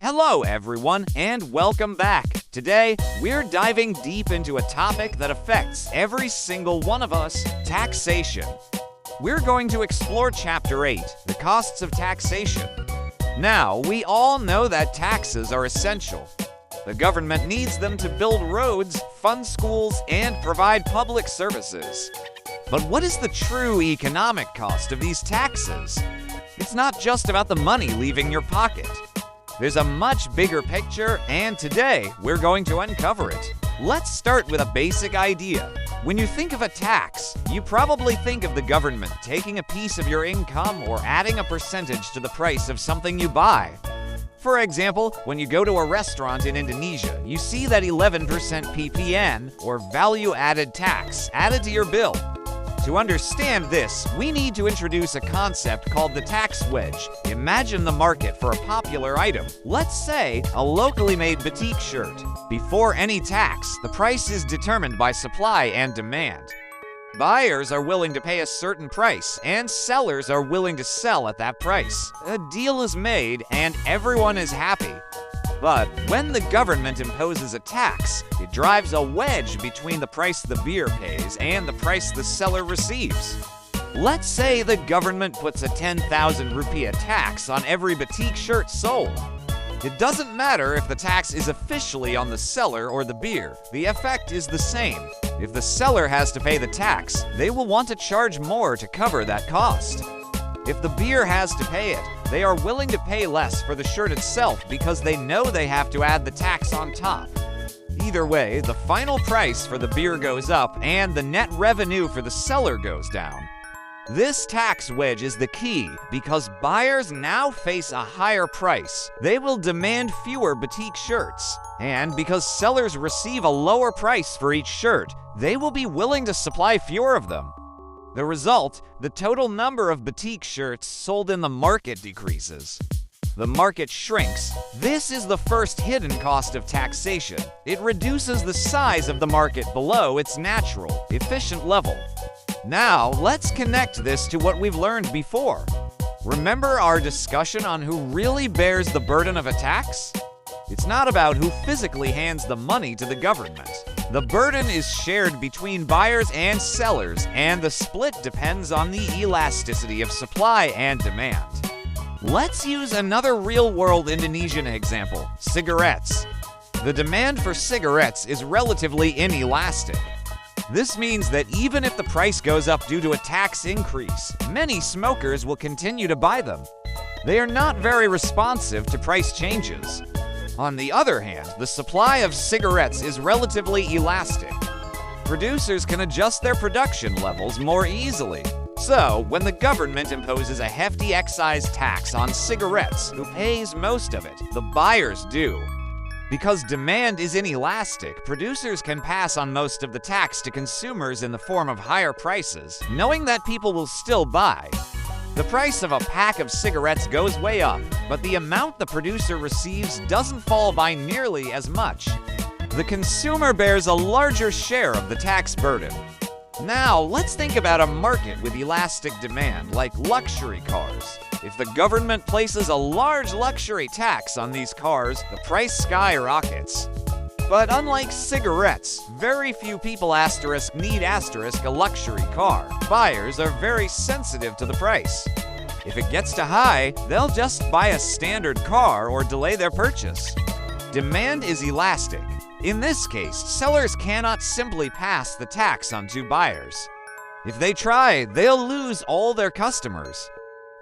Hello everyone, and welcome back. Today, we're diving deep into a topic that affects every single one of us, taxation. We're going to explore Chapter 8, the costs of taxation. Now, we all know that taxes are essential. The government needs them to build roads, fund schools, and provide public services. But what is the true economic cost of these taxes? It's not just about the money leaving your pocket. There's a much bigger picture, and today we're going to uncover it. Let's start with a basic idea. When you think of a tax, you probably think of the government taking a piece of your income or adding a percentage to the price of something you buy. For example, when you go to a restaurant in Indonesia, you see that 11% PPN, or value-added tax, added to your bill. To understand this, we need to introduce a concept called the tax wedge. Imagine the market for a popular item. Let's say a locally made batik shirt. Before any tax, the price is determined by supply and demand. Buyers are willing to pay a certain price, and sellers are willing to sell at that price. A deal is made, and everyone is happy. But when the government imposes a tax, it drives a wedge between the price the buyer pays and the price the seller receives. Let's say the government puts a 10,000 rupiah tax on every batik shirt sold. It doesn't matter if the tax is officially on the seller or the buyer, the effect is the same. If the seller has to pay the tax, they will want to charge more to cover that cost. If the buyer has to pay it, they are willing to pay less for the shirt itself because they know they have to add the tax on top. Either way, the final price for the buyer goes up and the net revenue for the seller goes down. This tax wedge is the key because buyers now face a higher price. They will demand fewer batik shirts. And because sellers receive a lower price for each shirt, they will be willing to supply fewer of them. The result, the total number of batik shirts sold in the market decreases. The market shrinks. This is the first hidden cost of taxation. It reduces the size of the market below its natural, efficient level. Now, let's connect this to what we've learned before. Remember our discussion on who really bears the burden of a tax? It's not about who physically hands the money to the government. The burden is shared between buyers and sellers, and the split depends on the elasticity of supply and demand. Let's use another real-world Indonesian example, cigarettes. The demand for cigarettes is relatively inelastic. This means that even if the price goes up due to a tax increase, many smokers will continue to buy them. They are not very responsive to price changes. On the other hand, the supply of cigarettes is relatively elastic. Producers can adjust their production levels more easily. So, when the government imposes a hefty excise tax on cigarettes, who pays most of it? The buyers do. Because demand is inelastic, producers can pass on most of the tax to consumers in the form of higher prices, knowing that people will still buy. The price of a pack of cigarettes goes way up, but the amount the producer receives doesn't fall by nearly as much. The consumer bears a larger share of the tax burden. Now, let's think about a market with elastic demand, like luxury cars. If the government places a large luxury tax on these cars, the price skyrockets. But unlike cigarettes, very few people need a luxury car. Buyers are very sensitive to the price. If it gets too high, they'll just buy a standard car or delay their purchase. Demand is elastic. In this case, sellers cannot simply pass the tax on to buyers. If they try, they'll lose all their customers.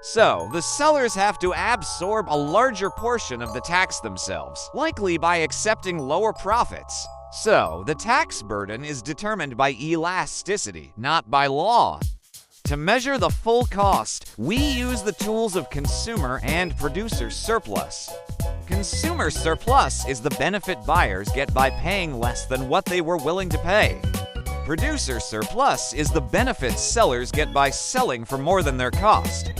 So, the sellers have to absorb a larger portion of the tax themselves, likely by accepting lower profits. So, the tax burden is determined by elasticity, not by law. To measure the full cost, we use the tools of consumer and producer surplus. Consumer surplus is the benefit buyers get by paying less than what they were willing to pay. Producer surplus is the benefit sellers get by selling for more than their cost.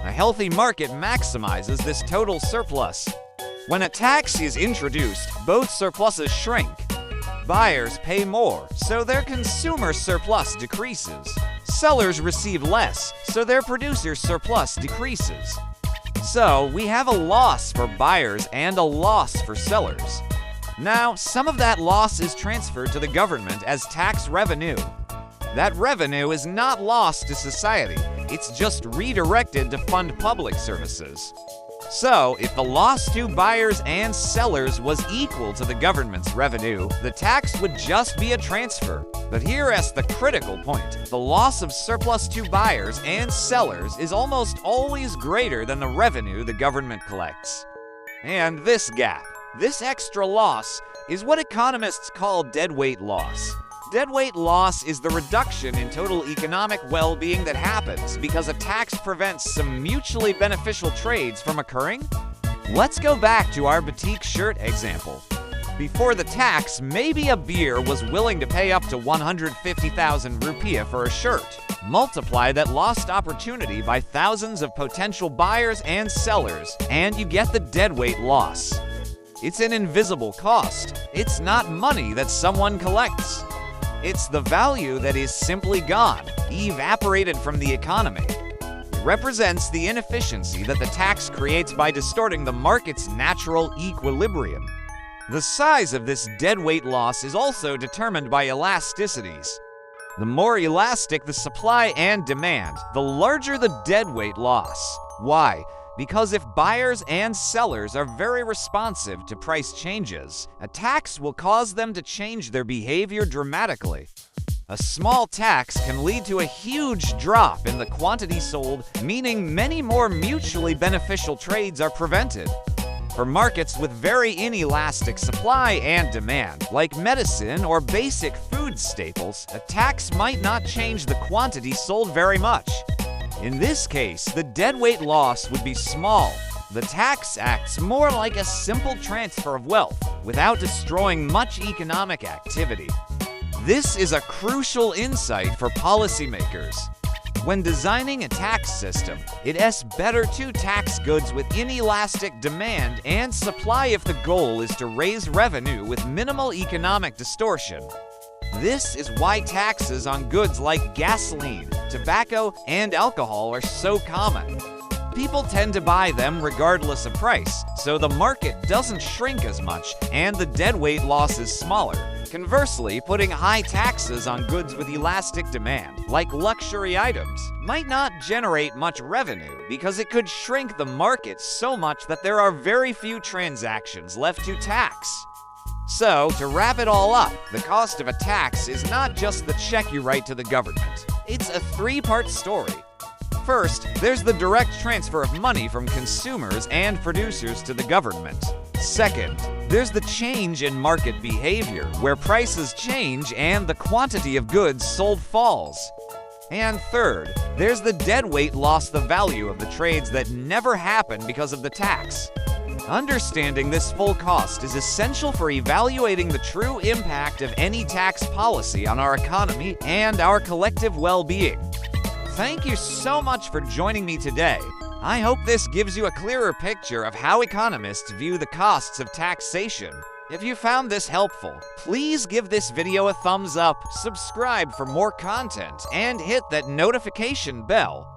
A healthy market maximizes this total surplus. When a tax is introduced, both surpluses shrink. Buyers pay more, so their consumer surplus decreases. Sellers receive less, so their producer surplus decreases. So we have a loss for buyers and a loss for sellers. Now, some of that loss is transferred to the government as tax revenue. That revenue is not lost to society, it's just redirected to fund public services. So, if the loss to buyers and sellers was equal to the government's revenue, the tax would just be a transfer. But here is the critical point. The loss of surplus to buyers and sellers is almost always greater than the revenue the government collects. And this gap, this extra loss, is what economists call deadweight loss. Deadweight loss is the reduction in total economic well-being that happens because a tax prevents some mutually beneficial trades from occurring. Let's go back to our batik shirt example. Before the tax, maybe a beer was willing to pay up to 150,000 rupiah for a shirt. Multiply that lost opportunity by thousands of potential buyers and sellers, and you get the deadweight loss. It's an invisible cost. It's not money that someone collects. It's the value that is simply gone, evaporated from the economy. It represents the inefficiency that the tax creates by distorting the market's natural equilibrium. The size of this deadweight loss is also determined by elasticities. The more elastic the supply and demand, the larger the deadweight loss. Why? Because if buyers and sellers are very responsive to price changes, a tax will cause them to change their behavior dramatically. A small tax can lead to a huge drop in the quantity sold, meaning many more mutually beneficial trades are prevented. For markets with very inelastic supply and demand, like medicine or basic food staples, a tax might not change the quantity sold very much. In this case, the deadweight loss would be small. The tax acts more like a simple transfer of wealth without destroying much economic activity. This is a crucial insight for policymakers. When designing a tax system, it is better to tax goods with inelastic demand and supply if the goal is to raise revenue with minimal economic distortion. This is why taxes on goods like gasoline, tobacco, and alcohol are so common. People tend to buy them regardless of price, so the market doesn't shrink as much and the deadweight loss is smaller. Conversely, putting high taxes on goods with elastic demand, like luxury items, might not generate much revenue because it could shrink the market so much that there are very few transactions left to tax. So, to wrap it all up, the cost of a tax is not just the check you write to the government. It's a three-part story. First, there's the direct transfer of money from consumers and producers to the government. Second, there's the change in market behavior, where prices change and the quantity of goods sold falls. And third, there's the deadweight loss, the value of the trades that never happen because of the tax. Understanding this full cost is essential for evaluating the true impact of any tax policy on our economy and our collective well-being. Thank you so much for joining me today. I hope this gives you a clearer picture of how economists view the costs of taxation. If you found this helpful, please give this video a thumbs up, subscribe for more content, and hit that notification bell